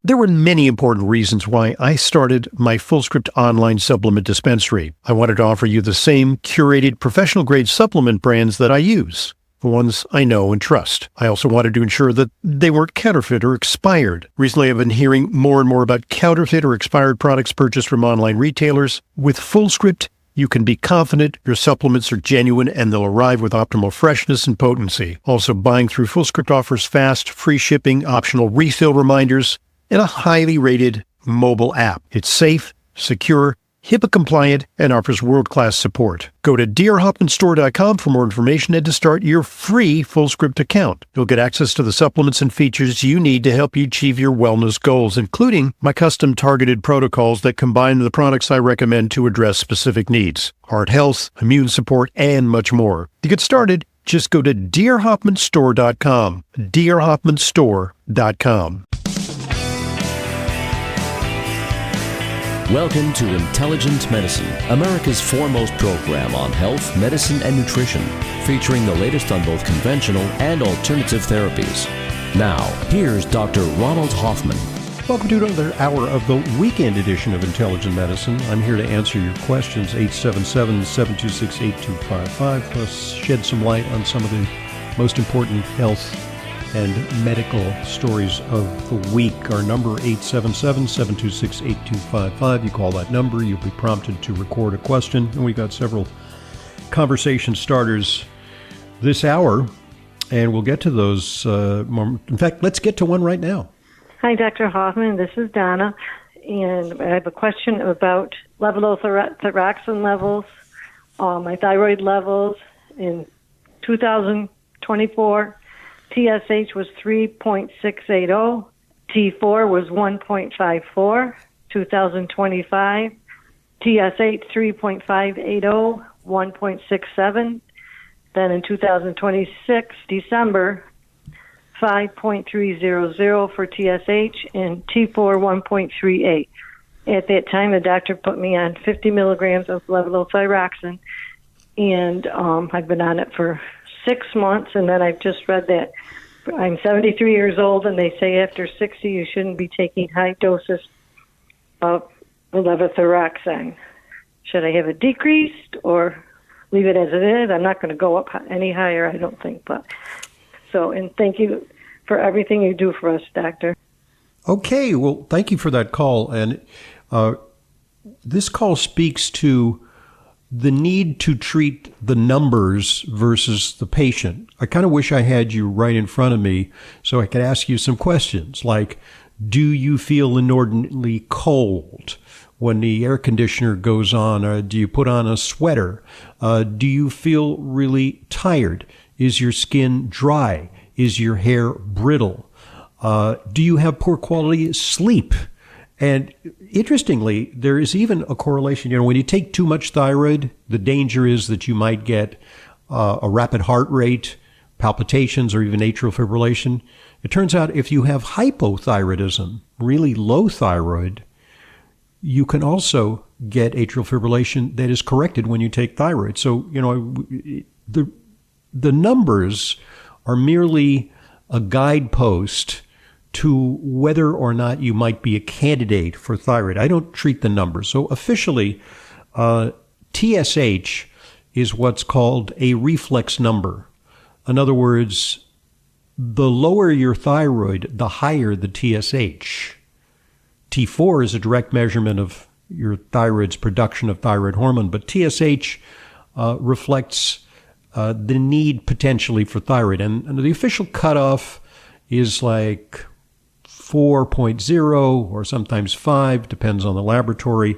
There were many important reasons why I started my FullScript online supplement dispensary. I wanted to offer you the same curated professional-grade supplement brands that I use, the ones I know and trust. I also wanted to ensure that they weren't counterfeit or expired. Recently, I've been hearing more and more about counterfeit or expired products purchased from online retailers. With FullScript, you can be confident your supplements are genuine and they'll arrive with optimal freshness and potency. Also, buying through FullScript offers fast, free shipping, optional refill reminders, and a highly rated mobile app. It's safe, secure, HIPAA compliant, and offers world-class support. Go to drhoffmanstore.com for more information and to start your free FullScript account. You'll get access to the supplements and features you need to help you achieve your wellness goals, including my custom targeted protocols that combine the products I recommend to address specific needs: heart health, immune support, and much more. To get started, just go to drhoffmanstore.com, drhoffmanstore.com. Welcome to Intelligent Medicine, America's foremost program on health, medicine, and nutrition, featuring the latest on both conventional and alternative therapies. Now, here's Dr. Ronald Hoffman. Welcome to another hour of the weekend edition of Intelligent Medicine. I'm here to answer your questions, 877-726-8255, plus shed some light on some of the most important health and medical stories of the week. Our number, 877-726-8255. You call that number, you'll be prompted to record a question. And we've got several conversation starters this hour, and we'll get to those. In fact, let's get to one right now. Hi, Dr. Hoffman. This is Donna, and I have a question about levothyroxine levels, my thyroid levels in 2024. TSH was 3.680. T4 was 1.54. 2025. TSH 3.580, 1.67. Then in 2026, December, 5.300 for TSH and T4 1.38. At that time, the doctor put me on 50 milligrams of levothyroxine, and I've been on it for 6 months, and then I've just read that I'm 73 years old, and they say after 60 you shouldn't be taking high doses of levothyroxine. Should I have it decreased or leave it as it is? I'm not going to go up any higher, I don't think. But and thank you for everything you do for us, doctor. Okay, well, thank you for that call. And this call speaks to the need to treat the numbers versus the patient. I kind of wish I had you right in front of me so I could ask you some questions like, do you feel inordinately cold when the air conditioner goes on? Or do you put on a sweater? Do you feel really tired? Is your skin dry? Is your hair brittle? Do you have poor quality sleep? And interestingly, there is even a correlation. When you take too much thyroid, the danger is that you might get a rapid heart rate, palpitations, or even atrial fibrillation. It turns out if you have hypothyroidism, really low thyroid, you can also get atrial fibrillation that is corrected when you take thyroid. So, the numbers are merely a guidepost to whether or not you might be a candidate for thyroid. I don't treat the numbers. So officially, TSH is what's called a reflex number. In other words, the lower your thyroid, the higher the TSH. T4 is a direct measurement of your thyroid's production of thyroid hormone, but TSH reflects the need potentially for thyroid. And the official cutoff is like 4.0 or sometimes 5, depends on the laboratory.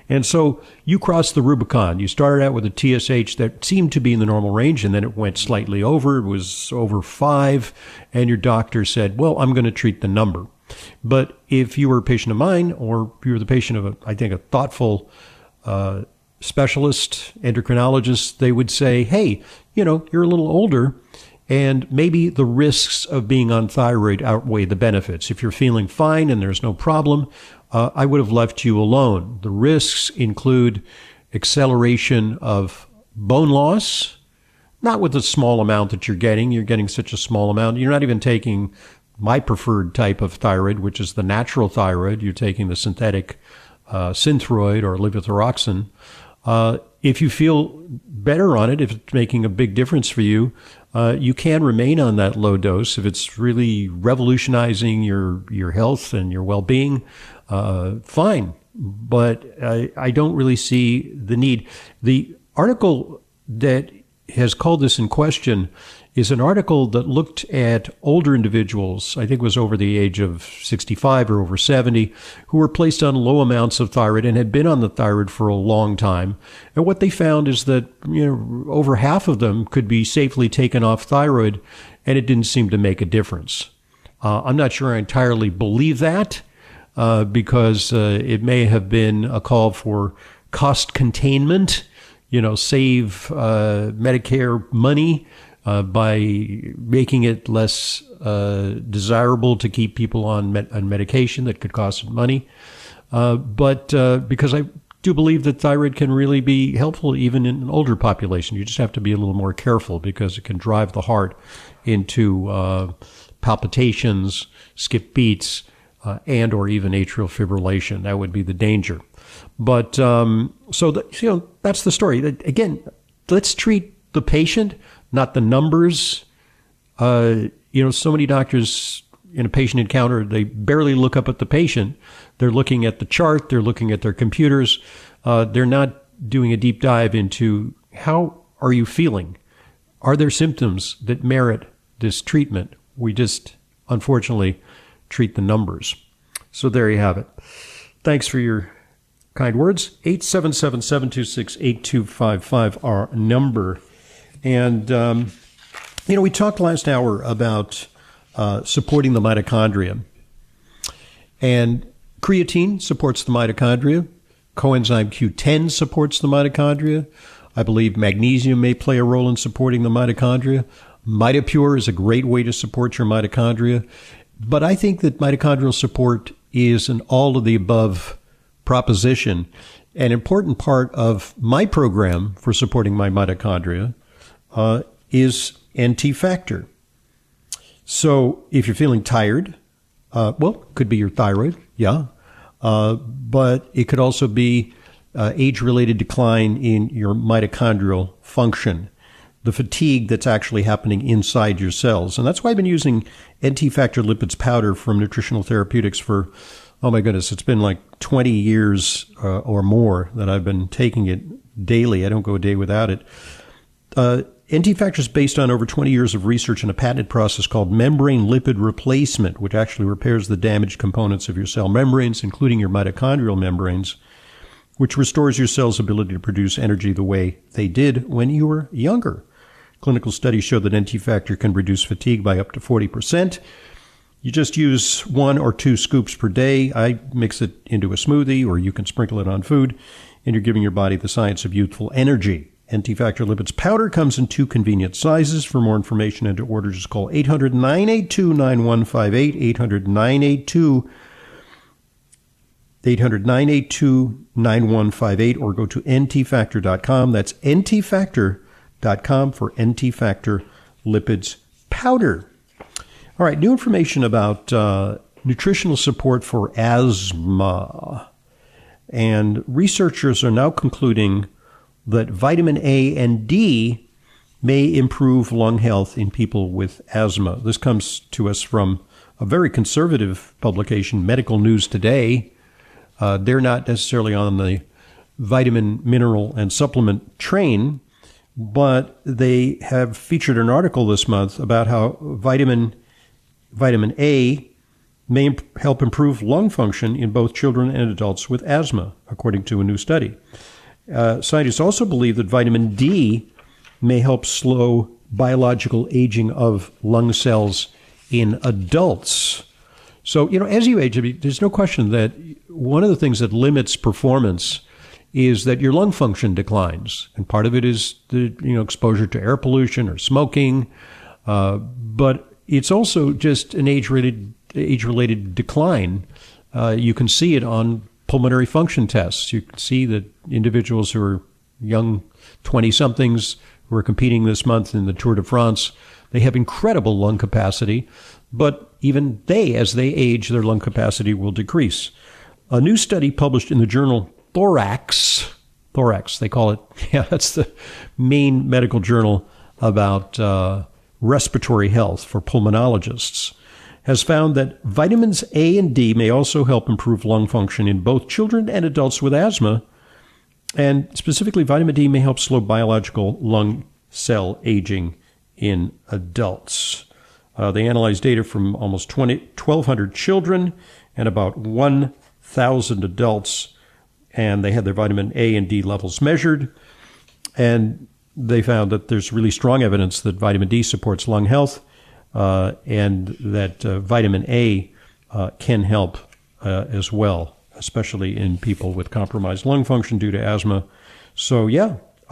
And so you crossed the Rubicon. You started out with a TSH that seemed to be in the normal range, and then it went slightly over. It was over 5, and your doctor said, well, I'm going to treat the number. But if you were a patient of mine, or you were the patient of, a thoughtful specialist, endocrinologist, they would say, hey, you're a little older, and maybe the risks of being on thyroid outweigh the benefits. If you're feeling fine and there's no problem, I would have left you alone. The risks include acceleration of bone loss, not with the small amount that you're getting. You're getting such a small amount. You're not even taking my preferred type of thyroid, which is the natural thyroid. You're taking the synthetic Synthroid or levothyroxine. If you feel better on it, if it's making a big difference for you, you can remain on that low dose. If it's really revolutionizing your health and your well-being, fine. But I don't really see the need. The article that has called this in question is an article that looked at older individuals, I think it was over the age of 65 or over 70, who were placed on low amounts of thyroid and had been on the thyroid for a long time. And what they found is that over half of them could be safely taken off thyroid, and it didn't seem to make a difference. I'm not sure I entirely believe that, because it may have been a call for cost containment, save Medicare money, by making it less desirable to keep people on medication that could cost money. But because I do believe that thyroid can really be helpful even in an older population. You just have to be a little more careful because it can drive the heart into palpitations, skip beats, and or even atrial fibrillation. That would be the danger. But that's the story. Again, let's treat the patient, not the numbers. So many doctors in a patient encounter, they barely look up at the patient. They're looking at the chart. They're looking at their computers. They're not doing a deep dive into how are you feeling? Are there symptoms that merit this treatment? We just, unfortunately, treat the numbers. So there you have it. Thanks for your kind words. 877-726-8255, our number. And, we talked last hour about supporting the mitochondria. And creatine supports the mitochondria. Coenzyme Q10 supports the mitochondria. I believe magnesium may play a role in supporting the mitochondria. Mitopure is a great way to support your mitochondria. But I think that mitochondrial support is an all-of-the-above proposition. An important part of my program for supporting my mitochondria is NT factor. So if you're feeling tired, could be your thyroid, yeah. But it could also be age-related decline in your mitochondrial function, the fatigue that's actually happening inside your cells. And that's why I've been using NT factor lipids powder from Nutritional Therapeutics for, oh my goodness, it's been like 20 years or more that I've been taking it daily. I don't go a day without it. NT factor is based on over 20 years of research in a patented process called membrane lipid replacement, which actually repairs the damaged components of your cell membranes, including your mitochondrial membranes, which restores your cell's ability to produce energy the way they did when you were younger. Clinical studies show that NT factor can reduce fatigue by up to 40%. You just use 1 or 2 scoops per day. I mix it into a smoothie, or you can sprinkle it on food, and you're giving your body the science of youthful energy. NT factor lipids powder comes in 2 convenient sizes. For more information and to order, just call 800-982-9158, 800-982-9158, or go to ntfactor.com. That's ntfactor.com for NT factor lipids powder. All right, new information about nutritional support for asthma. And researchers are now concluding that vitamin A and D may improve lung health in people with asthma. This comes to us from a very conservative publication, Medical News Today. They're not necessarily on the vitamin, mineral, and supplement train, but they have featured an article this month about how vitamin A may help improve lung function in both children and adults with asthma, according to a new study. Scientists also believe that vitamin D may help slow biological aging of lung cells in adults. So, as you age, there's no question that one of the things that limits performance is that your lung function declines. And part of it is the exposure to air pollution or smoking. But it's also just an age-related decline. You can see it on pulmonary function tests. You can see that individuals who are young 20-somethings who are competing this month in the Tour de France, they have incredible lung capacity, but even they, as they age, their lung capacity will decrease. A new study published in the journal Thorax, they call it, yeah, that's the main medical journal about respiratory health for pulmonologists, has found that vitamins A and D may also help improve lung function in both children and adults with asthma. And specifically, vitamin D may help slow biological lung cell aging in adults. They analyzed data from almost 1,200 children and about 1,000 adults, and they had their vitamin A and D levels measured. And they found that there's really strong evidence that vitamin D supports lung health, and that vitamin A can help as well, especially in people with compromised lung function due to asthma. So,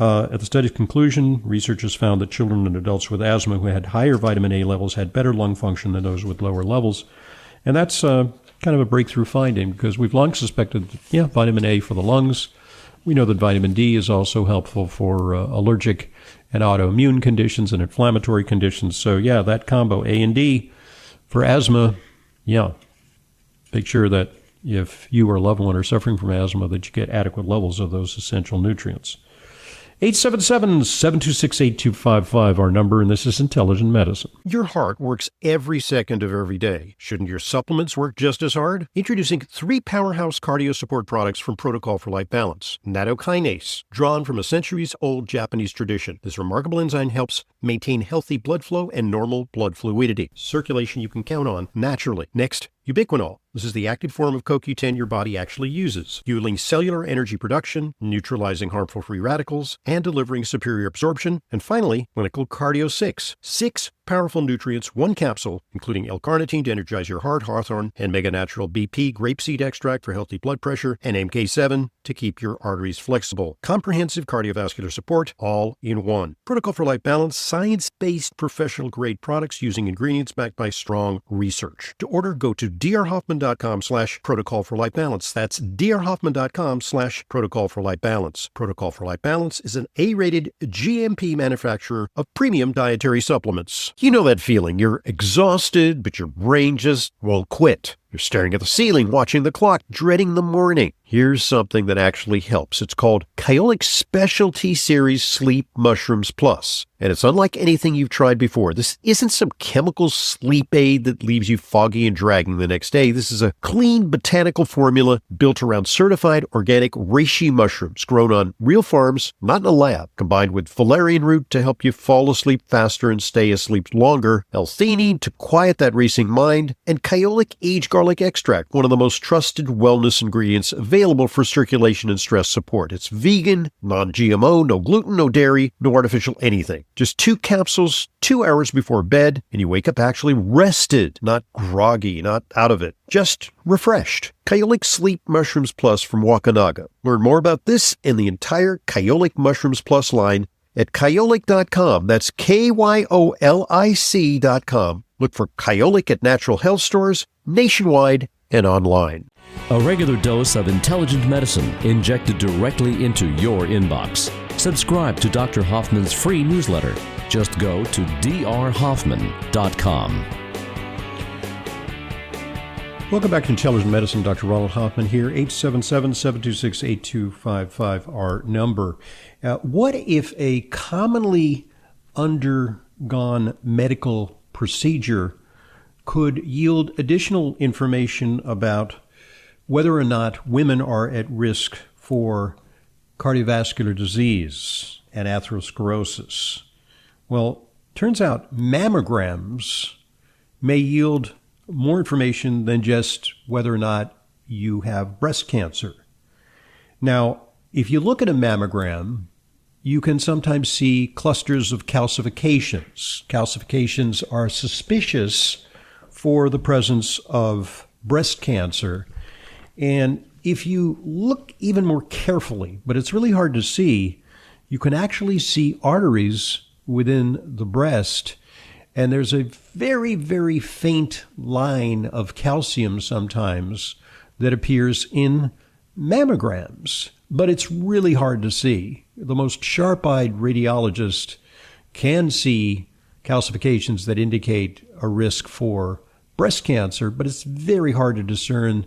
at the study's conclusion, researchers found that children and adults with asthma who had higher vitamin A levels had better lung function than those with lower levels. And that's kind of a breakthrough finding, because we've long suspected, vitamin A for the lungs. We know that vitamin D is also helpful for allergic and autoimmune conditions and inflammatory conditions. So, that combo, A and D, for asthma, make sure that if you or a loved one are suffering from asthma, that you get adequate levels of those essential nutrients. 877-726-8255, our number, and this is Intelligent Medicine. Your heart works every second of every day. Shouldn't your supplements work just as hard? Introducing 3 powerhouse cardio support products from Protocol for Life Balance. Nattokinase, drawn from a centuries-old Japanese tradition. This remarkable enzyme helps maintain healthy blood flow and normal blood fluidity. Circulation you can count on naturally. Next, ubiquinol. This is the active form of CoQ10 your body actually uses, fueling cellular energy production, neutralizing harmful free radicals, and delivering superior absorption. And finally, clinical cardio 6. 6 powerful nutrients, 1 capsule, including L-carnitine to energize your heart, hawthorn, and mega natural BP grapeseed extract for healthy blood pressure, and MK7 to keep your arteries flexible. Comprehensive cardiovascular support, all in one. Protocol for Life Balance, science-based professional-grade products using ingredients backed by strong research. To order, go to drhoffman.com/protocol for life balance. That's drhoffman.com/protocol for life balance. Protocol for Life Balance is an A-rated GMP manufacturer of premium dietary supplements. You know that feeling. You're exhausted, but your brain just won't quit. You're staring at the ceiling, watching the clock, dreading the morning. Here's something that actually helps. It's called Kyolic Specialty Series Sleep Mushrooms Plus. And it's unlike anything you've tried before. This isn't some chemical sleep aid that leaves you foggy and dragging the next day. This is a clean botanical formula built around certified organic reishi mushrooms grown on real farms, not in a lab, combined with valerian root to help you fall asleep faster and stay asleep longer, L-theanine to quiet that racing mind, and Kyolic aged garlic extract, one of the most trusted wellness ingredients available for circulation and stress support. It's vegan, non-GMO, no gluten, no dairy, no artificial anything. Just 2 capsules, 2 hours before bed, and you wake up actually rested, not groggy, not out of it, just refreshed. Kyolic Sleep Mushrooms Plus from Wakanaga. Learn more about this and the entire Kyolic Mushrooms Plus line at kyolic.com. That's KYOLIC.com. Look for Kyolic at natural health stores nationwide and online. A regular dose of intelligent medicine injected directly into your inbox. Subscribe to Dr. Hoffman's free newsletter. Just go to drhoffman.com. Welcome back to Intelligent Medicine. Dr. Ronald Hoffman here. 877-726-8255, our number. What if a commonly undergone medical procedure could yield additional information about whether or not women are at risk for cardiovascular disease and atherosclerosis? Well, turns out mammograms may yield more information than just whether or not you have breast cancer. Now, if you look at a mammogram, you can sometimes see clusters of calcifications. Calcifications are suspicious for the presence of breast cancer. And if you look even more carefully, but it's really hard to see, you can actually see arteries within the breast. And there's a very, very faint line of calcium sometimes that appears in mammograms. But it's really hard to see. The most sharp-eyed radiologist can see calcifications that indicate a risk for breast cancer, but it's very hard to discern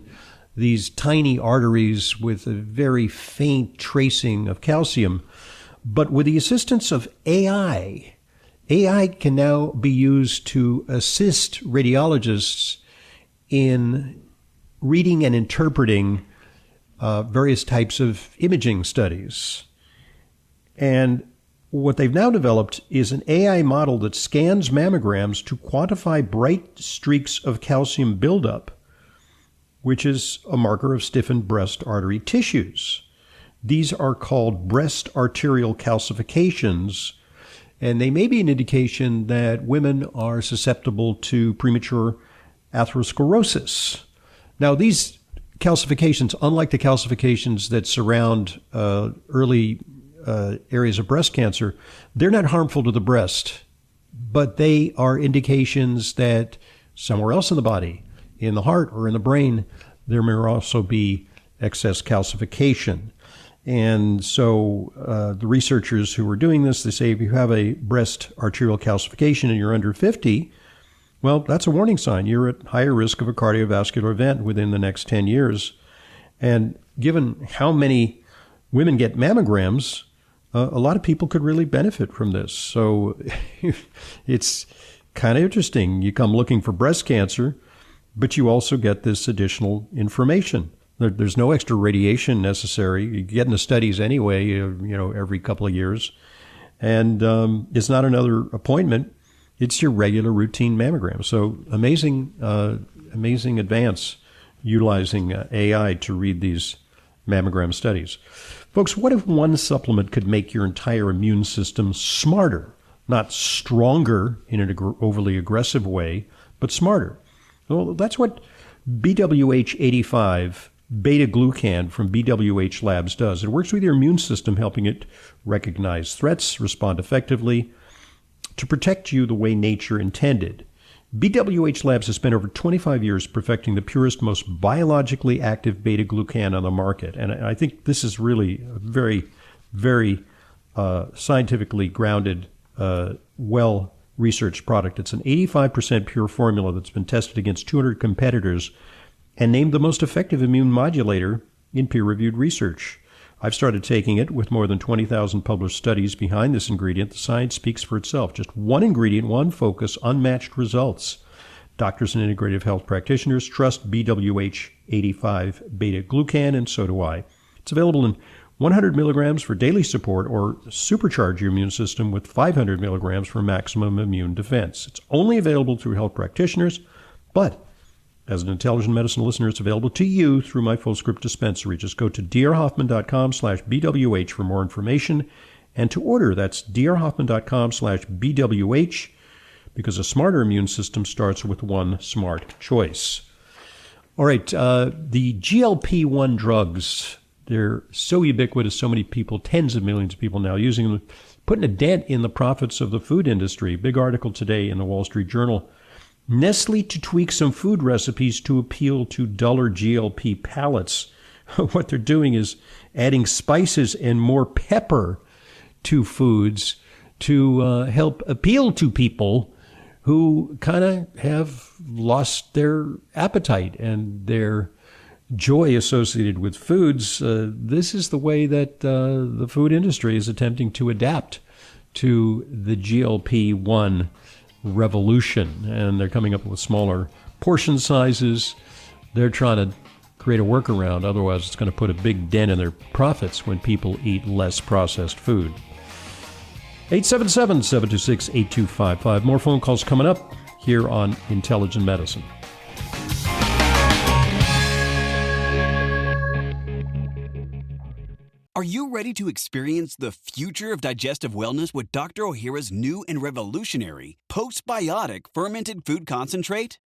these tiny arteries with a very faint tracing of calcium. But with the assistance of AI can now be used to assist radiologists in reading and interpreting various types of imaging studies. And what they've now developed is an AI model that scans mammograms to quantify bright streaks of calcium buildup, which is a marker of stiffened breast artery tissues. These are called breast arterial calcifications, and they may be an indication that women are susceptible to premature atherosclerosis. Now, these calcifications, unlike the calcifications that surround early areas of breast cancer, they're not harmful to the breast, but they are indications that somewhere else in the body, in the heart or in the brain, there may also be excess calcification. And so the researchers who are doing this, they say if you have a breast arterial calcification and you're under 50, well, that's a warning sign. You're at higher risk of a cardiovascular event within the next 10 years. And given how many women get mammograms, a lot of people could really benefit from this. So it's kind of interesting. You come looking for breast cancer, but you also get this additional information. There's no extra radiation necessary. You get into studies anyway, every couple of years. And it's not another appointment. It's your regular routine mammogram. So amazing advance utilizing AI to read these mammogram studies. Folks, what if one supplement could make your entire immune system smarter, not stronger in an overly aggressive way, but smarter? Well, that's what BWH 85 beta-glucan from BWH Labs does. It works with your immune system, helping it recognize threats, respond effectively, to protect you the way nature intended. BWH Labs has spent over 25 years perfecting the purest, most biologically active beta-glucan on the market. And I think this is really a very, very scientifically grounded, well-researched product. It's an 85% pure formula that's been tested against 200 competitors and named the most effective immune modulator in peer-reviewed research. I've started taking it with more than 20,000 published studies behind this ingredient. The science speaks for itself. Just one ingredient, one focus, unmatched results. Doctors and integrative health practitioners trust BWH 85 beta-glucan, and so do I. It's available in 100 milligrams for daily support, or supercharge your immune system with 500 milligrams for maximum immune defense. It's only available through health practitioners, but as an Intelligent Medicine listener, it's available to you through my full script dispensary. Just go to drhoffman.com/BWH for more information and to order. That's drhoffman.com/BWH, because a smarter immune system starts with one smart choice. All right, the GLP-1 drugs, they're so ubiquitous, so many people, tens of millions of people now using them, putting a dent in the profits of the food industry. Big article today in the Wall Street Journal. Nestle to tweak some food recipes to appeal to duller GLP palates. What they're doing is adding spices and more pepper to foods to help appeal to people who kind of have lost their appetite and their joy associated with foods. This is the way that the food industry is attempting to adapt to the GLP-1 revolution, and they're coming up with smaller portion sizes. They're trying to create a workaround. Otherwise, it's going to put a big dent in their profits when people eat less processed food. 877-726-8255. More phone calls coming up here on Intelligent Medicine. Are you ready to experience the future of digestive wellness with Dr. Ohhira's new and revolutionary postbiotic fermented food concentrate?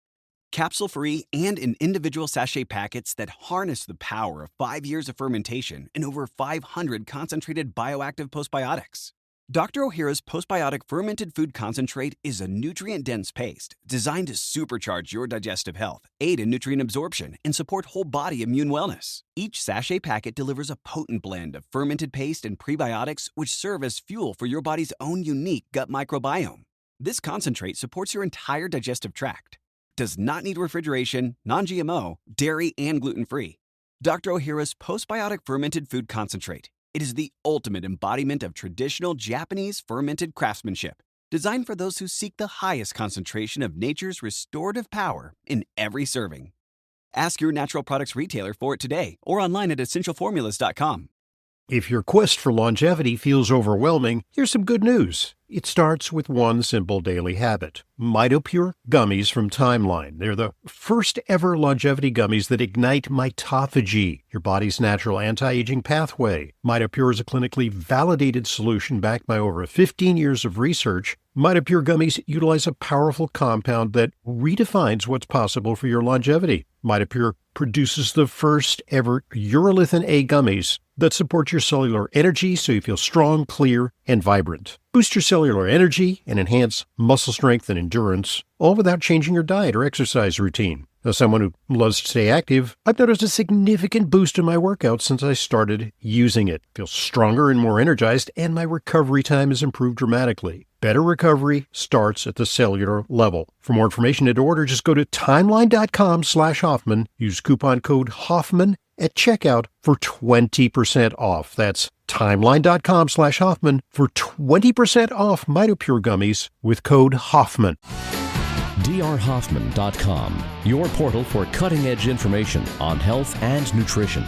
Capsule-free and in individual sachet packets that harness the power of 5 years of fermentation and over 500 concentrated bioactive postbiotics. Dr. Ohhira's postbiotic fermented food concentrate is a nutrient-dense paste designed to supercharge your digestive health, aid in nutrient absorption, and support whole-body immune wellness. Each sachet packet delivers a potent blend of fermented paste and prebiotics which serve as fuel for your body's own unique gut microbiome. This concentrate supports your entire digestive tract. does not need refrigeration, non-GMO, dairy, and gluten-free. Dr. Ohhira's postbiotic fermented food concentrate. It is the ultimate embodiment of traditional Japanese fermented craftsmanship, designed for those who seek the highest concentration of nature's restorative power in every serving. Ask your natural products retailer for it today or online at essentialformulas.com. If your quest for longevity feels overwhelming, here's some good news. It starts with one simple daily habit. MitoPure gummies from Timeline. They're the first ever longevity gummies that ignite mitophagy, your body's natural anti-aging pathway. MitoPure is a clinically validated solution backed by over 15 years of research. MitoPure gummies utilize a powerful compound that redefines what's possible for your longevity. MitoPure produces the first ever urolithin A gummies that support your cellular energy so you feel strong, clear, and vibrant. Boost your cellular energy and enhance muscle strength and endurance, all without changing your diet or exercise routine. As someone who loves to stay active, I've noticed a significant boost in my workouts since I started using it. I feel stronger and more energized, and my recovery time has improved dramatically. Better recovery starts at the cellular level. For more information and to order, just go to timeline.com/Hoffman. Use coupon code Hoffman at checkout for 20% off. That's timeline.com/Hoffman for 20% off MitoPure gummies with code Hoffman. drhoffman.com, your portal for cutting-edge information on health and nutrition.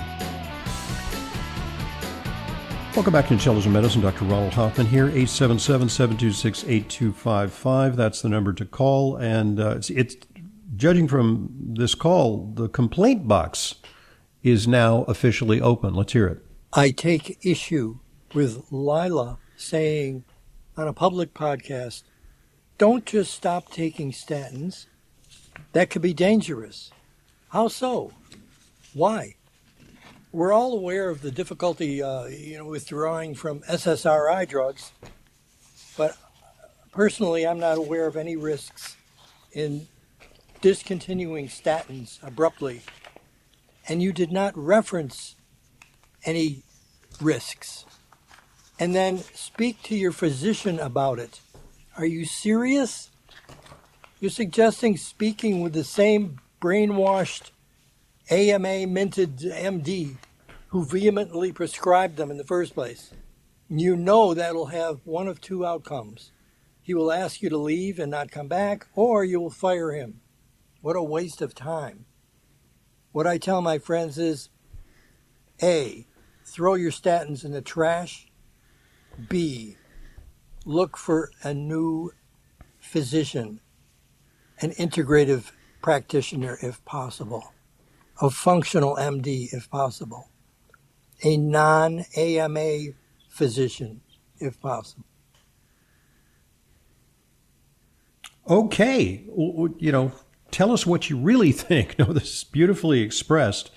Welcome back to Intelligent Medicine. Dr. Ronald Hoffman here, 877-726-8255. That's the number to call. And it's judging from this call, the complaint box is now officially open. Let's hear it. I take issue with Lila saying on a public podcast, don't just stop taking statins. That could be dangerous. How so? Why? We're all aware of the difficulty, withdrawing from SSRI drugs, but personally, I'm not aware of any risks in discontinuing statins abruptly. And you did not reference any risks. And then speak to your physician about it. Are you serious? You're suggesting speaking with the same brainwashed AMA minted MD who vehemently prescribed them in the first place. You know that'll have one of two outcomes. He will ask you to leave and not come back, or you will fire him. What a waste of time. What I tell my friends is, A, throw your statins in the trash. B, look for a new physician, an integrative practitioner if possible, a functional MD if possible, a non-AMA physician if possible. Okay, tell us what you really think. No, this is beautifully expressed.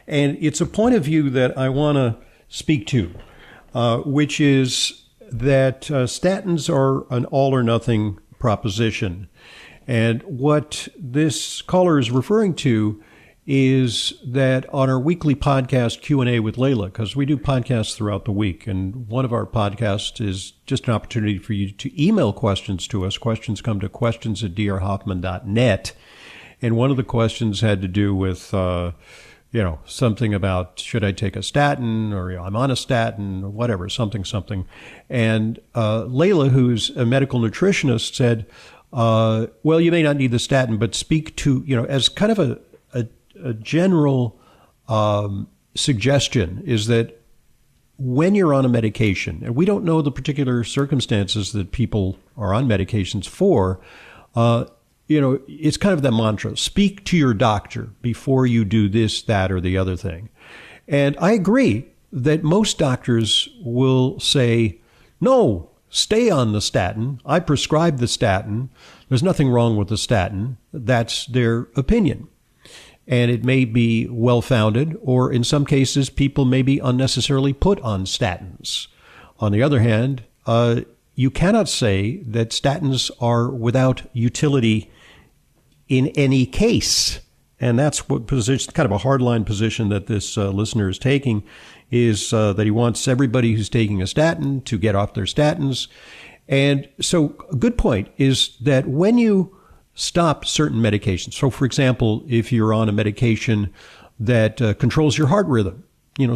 And it's a point of view that I want to speak to, which is that statins are an all-or-nothing proposition. And what this caller is referring to is that on our weekly podcast Q&A with Layla, because we do podcasts throughout the week, and one of our podcasts is just an opportunity for you to email questions to us. Questions come to questions@drhoffman.net. And one of the questions had to do with, something about should I take a statin, or I'm on a statin, or whatever, something. And Layla, who's a medical nutritionist, said, well, you may not need the statin, but speak to, as kind of a general suggestion is that when you're on a medication, and we don't know the particular circumstances that people are on medications for, it's kind of that mantra, speak to your doctor before you do this, that, or the other thing. And I agree that most doctors will say, no, stay on the statin. I prescribe the statin. There's nothing wrong with the statin. That's their opinion. And it may be well-founded, or in some cases, people may be unnecessarily put on statins. On the other hand, you cannot say that statins are without utility in any case. And that's what position, kind of a hardline position that this listener is taking, is that he wants everybody who's taking a statin to get off their statins. And so a good point is that when you stop certain medications. So, for example, if you're on a medication that controls your heart rhythm,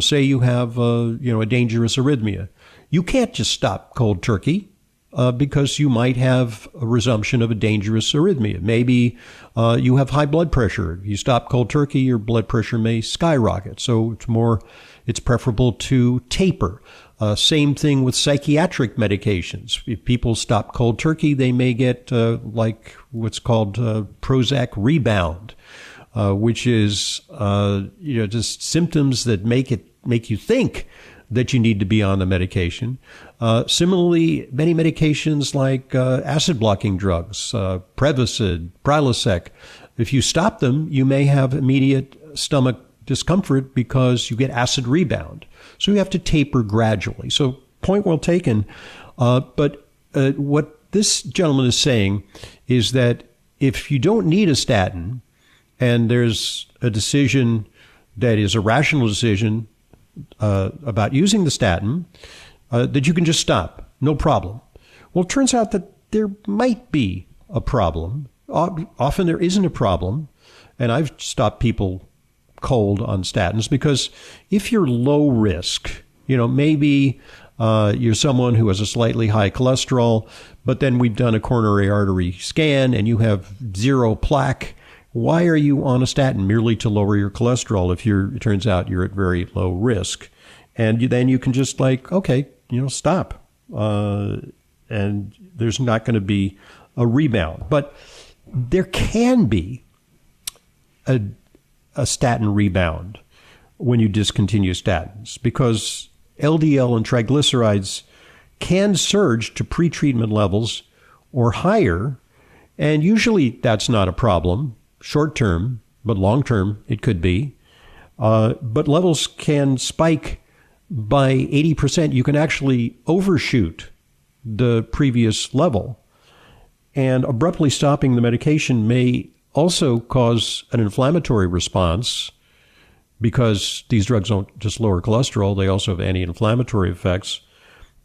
say you have, a dangerous arrhythmia, you can't just stop cold turkey because you might have a resumption of a dangerous arrhythmia. Maybe you have high blood pressure. If you stop cold turkey, your blood pressure may skyrocket. So it's preferable to taper. Same thing with psychiatric medications. If people stop cold turkey, they may get like what's called Prozac rebound, which is just symptoms that make you think that you need to be on the medication. Similarly, many medications like acid blocking drugs, Prevacid, Prilosec, if you stop them, you may have immediate stomach discomfort because you get acid rebound. So you have to taper gradually. So point well taken. But what this gentleman is saying is that if you don't need a statin and there's a decision that is a rational decision about using the statin, that you can just stop, no problem. Well, it turns out that there might be a problem. Often there isn't a problem. And I've stopped people cold on statins because if you're low risk, maybe you're someone who has a slightly high cholesterol, but then we've done a coronary artery scan and you have zero plaque. Why are you on a statin? Merely to lower your cholesterol if it turns out you're at very low risk. And then you can just stop. And there's not going to be a rebound. But there can be a statin rebound when you discontinue statins because LDL and triglycerides can surge to pretreatment levels or higher. And usually that's not a problem. Short term, but long term, it could be. But levels can spike by 80%. You can actually overshoot the previous level. And abruptly stopping the medication may also cause an inflammatory response because these drugs don't just lower cholesterol, they also have anti-inflammatory effects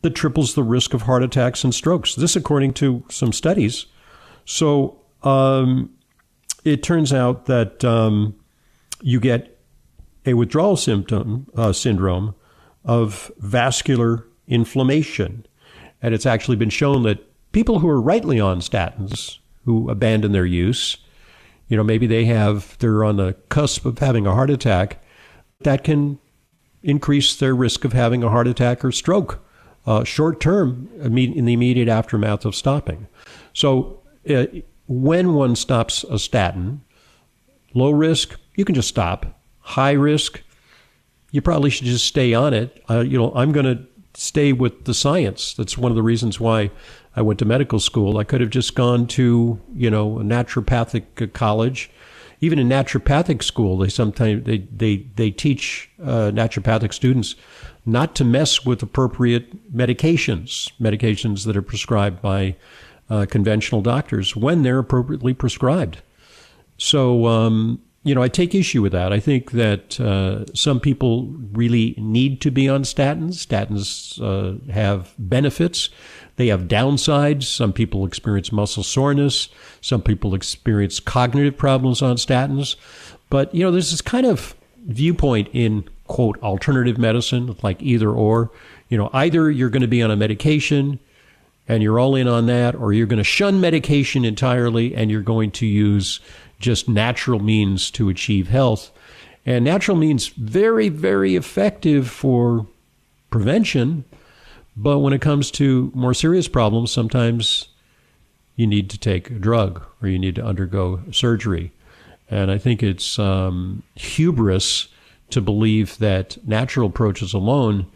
that triples the risk of heart attacks and strokes. This according to some studies. So, it turns out that you get a withdrawal syndrome of vascular inflammation. And it's actually been shown that people who are rightly on statins, who abandon their use, maybe they're on the cusp of having a heart attack, that can increase their risk of having a heart attack or stroke short term in the immediate aftermath of stopping. So, when one stops a statin, low risk, you can just stop. High risk, you probably should just stay on it. I'm going to stay with the science. That's one of the reasons why I went to medical school. I could have just gone to, a naturopathic college. Even in naturopathic school, they sometimes they teach naturopathic students not to mess with appropriate medications that are prescribed by conventional doctors when they're appropriately prescribed. So, I take issue with that. I think that some people really need to be on statins. Statins have benefits. They have downsides. Some people experience muscle soreness. Some people experience cognitive problems on statins. But, there's this kind of viewpoint in, quote, alternative medicine, like either or. Either you're going to be on a medication and you're all in on that, or you're going to shun medication entirely and you're going to use just natural means to achieve health. And natural means very, very effective for prevention, but when it comes to more serious problems, sometimes you need to take a drug or you need to undergo surgery. And I think it's hubris to believe that natural approaches alone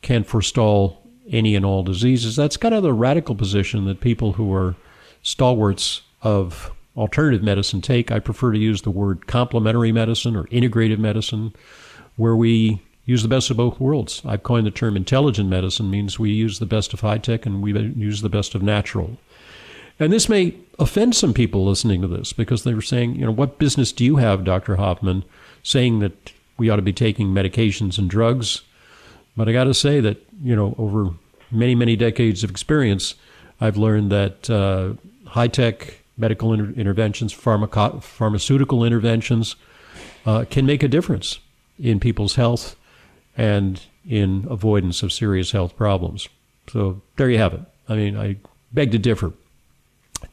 can forestall any and all diseases. That's kind of the radical position that people who are stalwarts of alternative medicine take. I prefer to use the word complementary medicine or integrative medicine, where we use the best of both worlds. I've coined the term intelligent medicine, means we use the best of high tech and we use the best of natural. And this may offend some people listening to this because they were saying, what business do you have, Dr. Hoffman, saying that we ought to be taking medications and drugs? But I got to say that, over many, many decades of experience, I've learned that high-tech medical interventions, pharmaceutical interventions can make a difference in people's health and in avoidance of serious health problems. So there you have it. I mean, I beg to differ.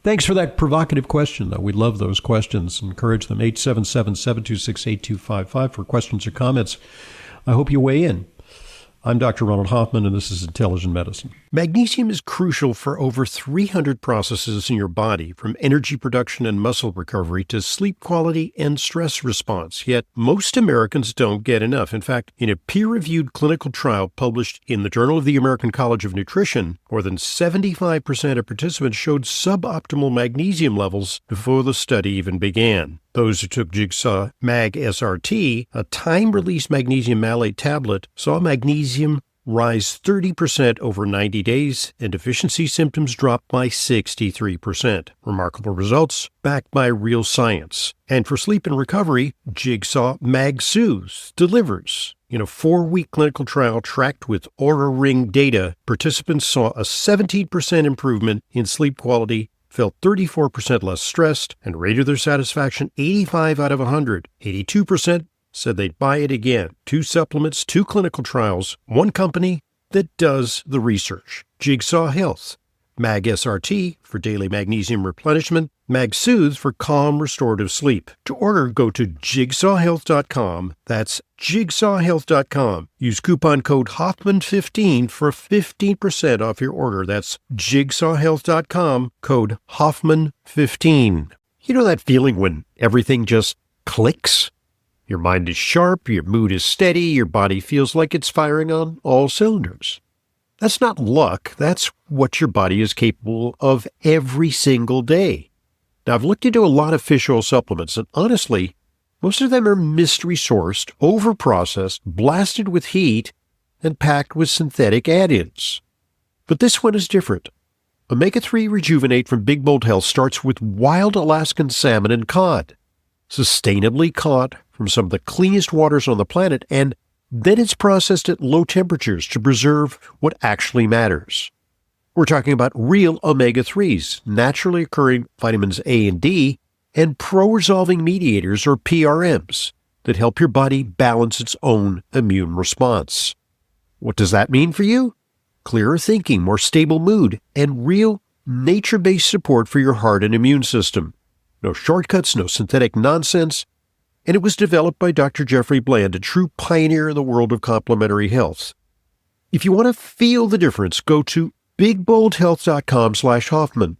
Thanks for that provocative question, though. We love those questions. Encourage them. 877-726-8255 for questions or comments. I hope you weigh in. I'm Dr. Ronald Hoffman, and this is Intelligent Medicine. Magnesium is crucial for over 300 processes in your body, from energy production and muscle recovery to sleep quality and stress response. Yet most Americans don't get enough. In fact, in a peer-reviewed clinical trial published in the Journal of the American College of Nutrition, more than 75% of participants showed suboptimal magnesium levels before the study even began. Those who took Jigsaw Mag SRT, a time-release magnesium malate tablet, saw magnesium rise 30% over 90 days, and deficiency symptoms dropped by 63%. Remarkable results backed by real science. And for sleep and recovery, Jigsaw Mag Soothes delivers. In a 4-week clinical trial tracked with Oura Ring data, participants saw a 17% improvement in sleep quality, felt 34% less stressed, and rated their satisfaction 85 out of 100. 82% said they'd buy it again. 2 supplements, 2 clinical trials, 1 company that does the research. Jigsaw Health. Mag SRT for daily magnesium replenishment. Mag Soothe for calm, restorative sleep. To order, go to jigsawhealth.com. That's jigsawhealth.com. Use coupon code Hoffman15 for 15% off your order. That's jigsawhealth.com, code Hoffman15. You know that feeling when everything just clicks? Your mind is sharp, your mood is steady, your body feels like it's firing on all cylinders. That's not luck. That's what your body is capable of every single day. Now, I've looked into a lot of fish oil supplements, and honestly, most of them are mystery-sourced, over-processed, blasted with heat, and packed with synthetic add-ins. But this one is different. Omega-3 Rejuvenate from Big Bold Health starts with wild Alaskan salmon and cod, sustainably caught from some of the cleanest waters on the planet, and then it's processed at low temperatures to preserve what actually matters. We're talking about real omega-3s, naturally occurring vitamins A and D, and pro-resolving mediators, or PRMs, that help your body balance its own immune response. What does that mean for you? Clearer thinking, more stable mood, and real nature-based support for your heart and immune system. No shortcuts, no synthetic nonsense. And it was developed by Dr. Jeffrey Bland, a true pioneer in the world of complementary health. If you want to feel the difference, go to bigboldhealth.com/Hoffman.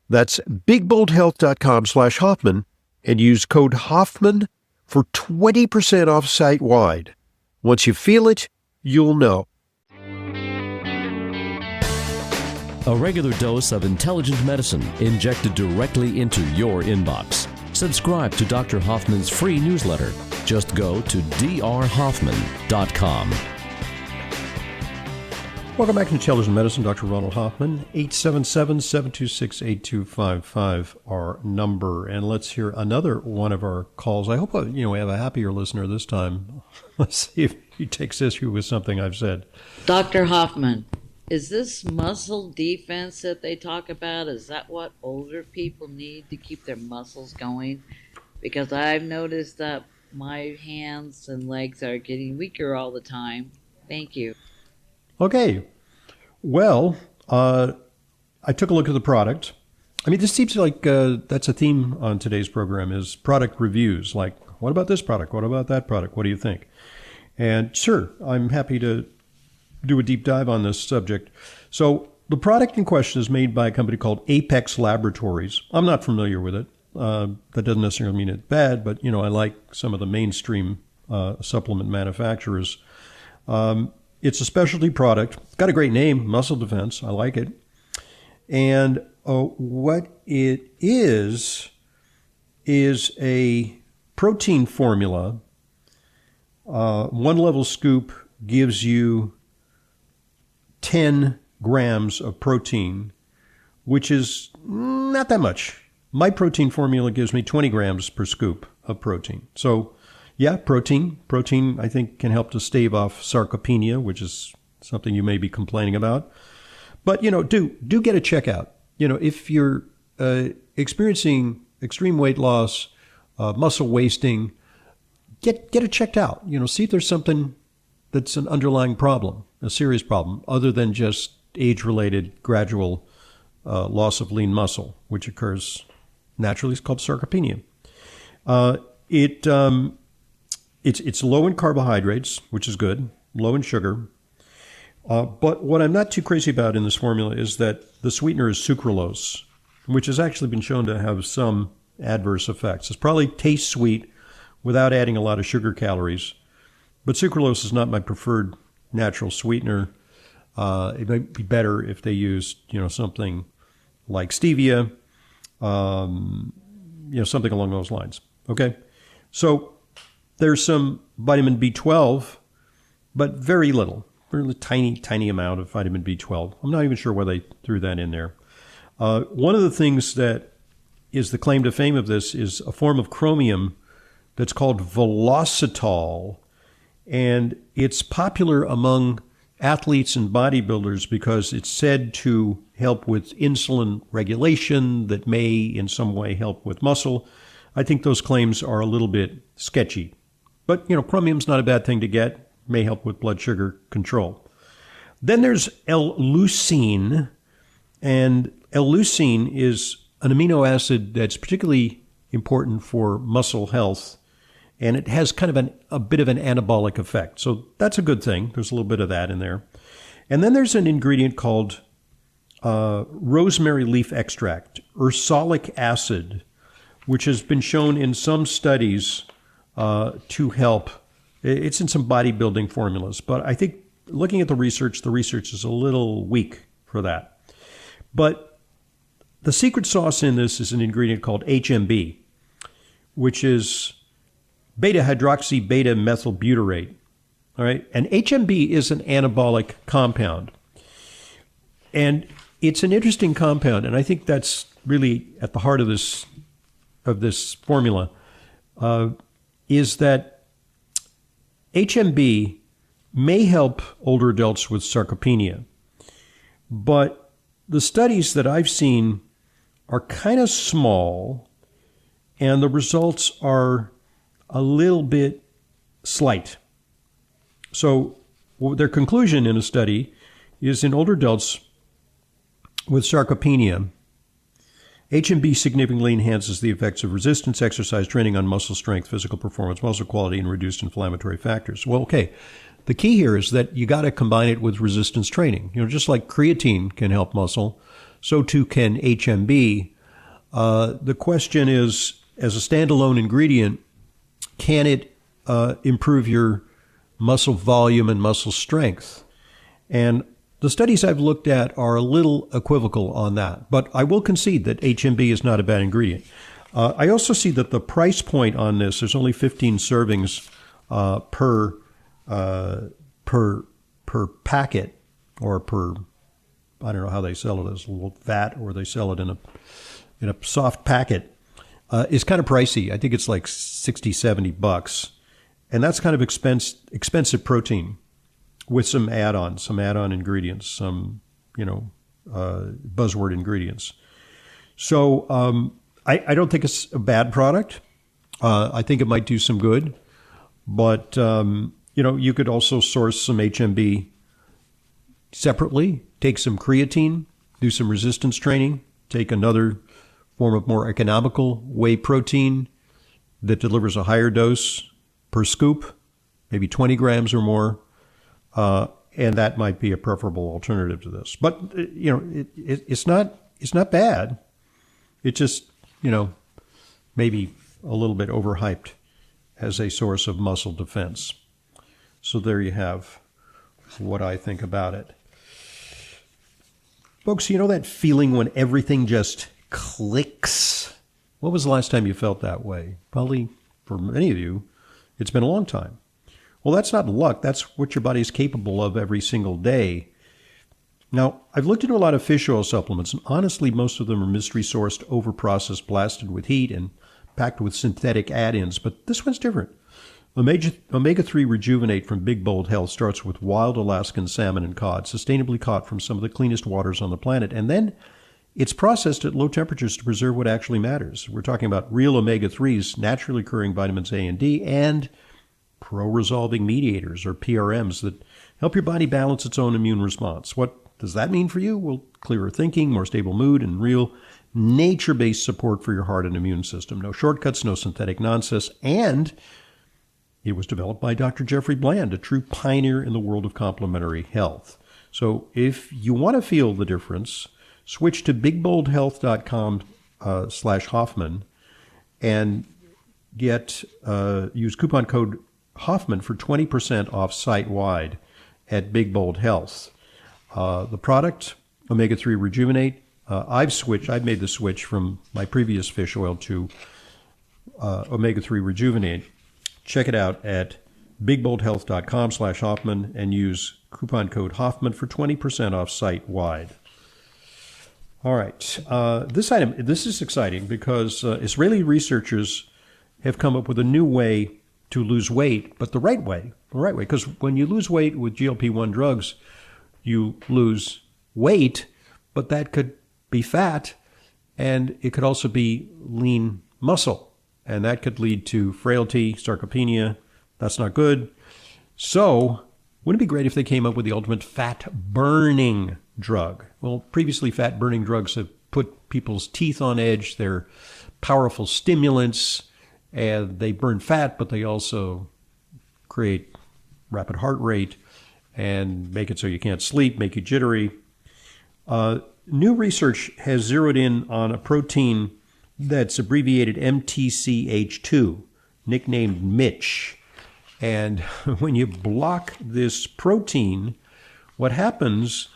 That's bigboldhealth.com/Hoffman and use code Hoffman for 20% off site-wide. Once you feel it, you'll know. A regular dose of intelligent medicine injected directly into your inbox. Subscribe to Dr. Hoffman's free newsletter. Just go to drhoffman.com. Welcome back to Intelligent Medicine. Dr. Ronald Hoffman. 877-726-8255, our number. And let's hear another one of our calls. I hope we have a happier listener this time. Let's see if he takes issue with something I've said. Dr. Hoffman, is this muscle defense that they talk about, is that what older people need to keep their muscles going? Because I've noticed that my hands and legs are getting weaker all the time. Thank you. Okay. Well, I took a look at the product. I mean, this seems like that's a theme on today's program, is product reviews. Like, what about this product? What about that product? What do you think? And sure, I'm happy to do a deep dive on this subject. So the product in question is made by a company called Apex Laboratories. I'm not familiar with it. That doesn't necessarily mean it's bad, but, I like some of the mainstream supplement manufacturers. It's a specialty product. It's got a great name, Muscle Defense. I like it. And what it is a protein formula. 1 level scoop gives you 10 grams of protein, which is not that much. My protein formula gives me 20 grams per scoop of protein. So, yeah, protein, I think, can help to stave off sarcopenia, which is something you may be complaining about. But, do get a checkout. If you're experiencing extreme weight loss, muscle wasting, get it checked out. See if there's something that's an underlying problem, a serious problem, other than just age-related gradual loss of lean muscle, which occurs naturally. It's called sarcopenia. It's low in carbohydrates, which is good, low in sugar. But what I'm not too crazy about in this formula is that the sweetener is sucralose, which has actually been shown to have some adverse effects. It probably tastes sweet without adding a lot of sugar calories. But sucralose is not my preferred natural sweetener. It might be better if they used, something like stevia, something along those lines. Okay? So there's some vitamin B12, but very little. Really tiny amount of vitamin B12. I'm not even sure why they threw that in there. One of the things that is the claim to fame of this is a form of chromium that's called velocitol. And it's popular among athletes and bodybuilders because it's said to help with insulin regulation that may in some way help with muscle. I think those claims are a little bit sketchy. But, chromium's not a bad thing to get. May help with blood sugar control. Then there's L-leucine, and L-leucine is an amino acid that's particularly important for muscle health, and it has kind of a bit of an anabolic effect. So that's a good thing. There's a little bit of that in there. And then there's an ingredient called rosemary leaf extract, ursolic acid, which has been shown in some studies to help. It's in some bodybuilding formulas, but I think looking at the research is a little weak for that. But the secret sauce in this is an ingredient called HMB, which is beta-hydroxy beta-methylbutyrate. All right, and HMB is an anabolic compound, and it's an interesting compound, and I think that's really at the heart of this formula. Is that HMB may help older adults with sarcopenia, but the studies that I've seen are kind of small, and the results are a little bit slight. So their conclusion in a study is in older adults with sarcopenia, HMB significantly enhances the effects of resistance exercise training on muscle strength, physical performance, muscle quality, and reduced inflammatory factors. Well, okay. The key here is that you got to combine it with resistance training. Just like creatine can help muscle, so too can HMB. The question is, as a standalone ingredient, can it improve your muscle volume and muscle strength? And the studies I've looked at are a little equivocal on that, but I will concede that HMB is not a bad ingredient. I also see that the price point on this, there's only 15 servings per packet, or per, I don't know how they sell it, as a little vat, or they sell it in a soft packet. Is kind of pricey. I think it's like $60-$70, and that's kind of expensive protein with some add-on ingredients, some buzzword ingredients. So I don't think it's a bad product. I think it might do some good, but you could also source some HMB separately, take some creatine, do some resistance training, take another form of more economical whey protein that delivers a higher dose per scoop, maybe 20 grams or more, and that might be a preferable alternative to this. But it's not bad. It's just maybe a little bit overhyped as a source of muscle defense. So there you have what I think about it. Folks, that feeling when everything just clicks? When was the last time you felt that way? Probably for many of you, it's been a long time. Well, that's not luck. That's what your body's capable of every single day. Now, I've looked into a lot of fish oil supplements, and honestly, most of them are mystery-sourced, overprocessed, blasted with heat, and packed with synthetic add-ins, but this one's different. Omega-3 Rejuvenate from Big Bold Health starts with wild Alaskan salmon and cod, sustainably caught from some of the cleanest waters on the planet, and then It's processed at low temperatures to preserve what actually matters. We're talking about real omega-3s, naturally occurring vitamins A and D, and pro-resolving mediators, or PRMs, that help your body balance its own immune response. What does that mean for you? Well, clearer thinking, more stable mood, and real nature-based support for your heart and immune system. No shortcuts, no synthetic nonsense, and it was developed by Dr. Jeffrey Bland, a true pioneer in the world of complementary health. So if you want to feel the difference, switch to bigboldhealth.com/Hoffman and use coupon code Hoffman for 20% off site-wide at Big Bold Health. The product, Omega-3 Rejuvenate, I've made the switch from my previous fish oil to Omega-3 Rejuvenate. Check it out at bigboldhealth.com/Hoffman and use coupon code Hoffman for 20% off site-wide. All right. This is exciting because Israeli researchers have come up with a new way to lose weight, but the right way. Because when you lose weight with GLP-1 drugs, you lose weight, but that could be fat, and it could also be lean muscle, and that could lead to frailty, sarcopenia. That's not good. So wouldn't it be great if they came up with the ultimate fat-burning drug? Well, previously fat-burning drugs have put people's teeth on edge. They're powerful stimulants, and they burn fat, but they also create rapid heart rate and make it so you can't sleep, make you jittery. New research has zeroed in on a protein that's abbreviated MTCH2, nicknamed Mitch. And when you block this protein, what happens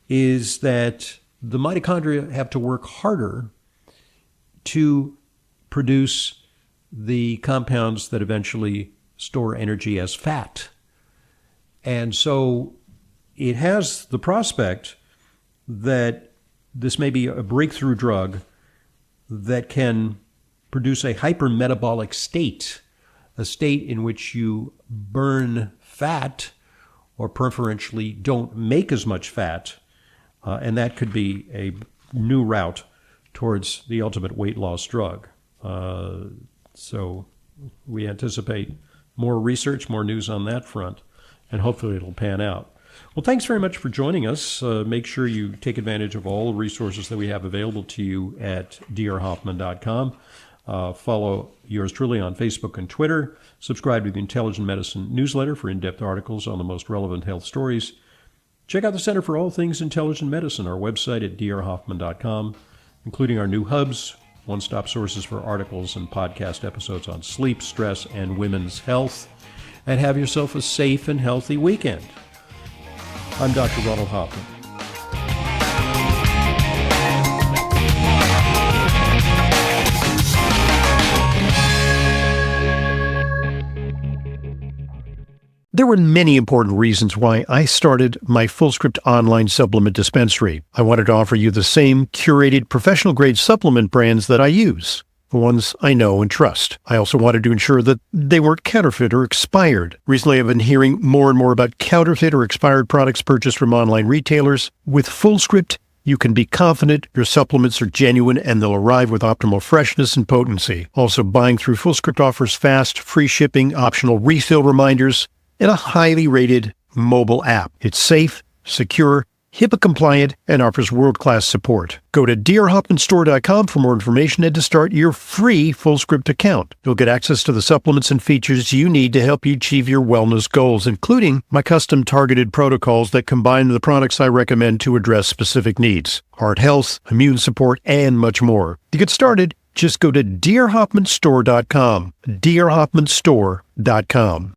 is that the mitochondria have to work harder to produce the compounds that eventually store energy as fat. And so it has the prospect that this may be a breakthrough drug that can produce a hypermetabolic state, a state in which you burn fat or preferentially don't make as much fat, and that could be a new route towards the ultimate weight loss drug. So we anticipate more research, more news on that front, and hopefully it'll pan out. Well, thanks very much for joining us. Make sure you take advantage of all the resources that we have available to you at drhoffman.com. Follow yours truly on Facebook and Twitter. Subscribe to the Intelligent Medicine newsletter for in-depth articles on the most relevant health stories. Check out the Center for All Things Intelligent Medicine, our website at drhoffman.com, including our new hubs, one-stop sources for articles and podcast episodes on sleep, stress, and women's health. And have yourself a safe and healthy weekend. I'm Dr. Ronald Hoffman. There were many important reasons why I started my FullScript online supplement dispensary. I wanted to offer you the same curated professional-grade supplement brands that I use, the ones I know and trust. I also wanted to ensure that they weren't counterfeit or expired. Recently, I've been hearing more and more about counterfeit or expired products purchased from online retailers. With FullScript, you can be confident your supplements are genuine and they'll arrive with optimal freshness and potency. Also, buying through FullScript offers fast, free shipping, optional refill reminders, and a highly rated mobile app. It's safe, secure, HIPAA compliant, and offers world-class support. Go to drhoffmanstore.com for more information and to start your free FullScript account. You'll get access to the supplements and features you need to help you achieve your wellness goals, including my custom targeted protocols that combine the products I recommend to address specific needs: heart health, immune support, and much more. To get started, just go to drhoffmanstore.com, drhoffmanstore.com.